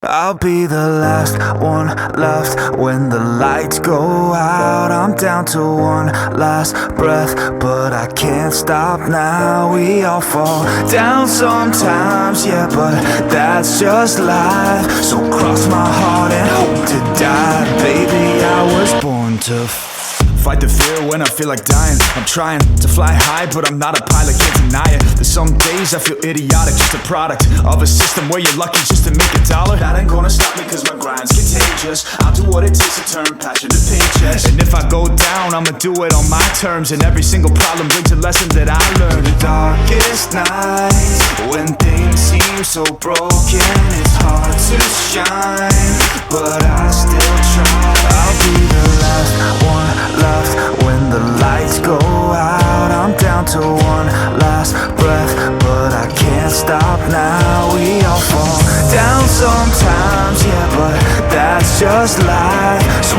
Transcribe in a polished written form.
I'll be the last one left when the lights go out. I'm down to one last breath, but I can't stop now. We all fall down sometimes, yeah, but that's just life. So cross my heart and hope to die. Baby, I was born to fight the fear when I feel like dying. I'm trying to fly high, but I'm not a pilot, can't deny it. There's some days I feel idiotic, just a product of a system where you're lucky just to make $1. That ain't gonna stop me cause my grind's contagious. I'll do what it takes to turn passion to paychecks. And if I go down, I'ma do it on my terms. And every single problem brings a lesson that I learned. The darkest nights, when things seem so broken, it's hard to shine, but I still try. I'll be the last one left when the lights go out. I'm down to one last breath, but I can't stop now. We all fall down sometimes, yeah, but that's just life. So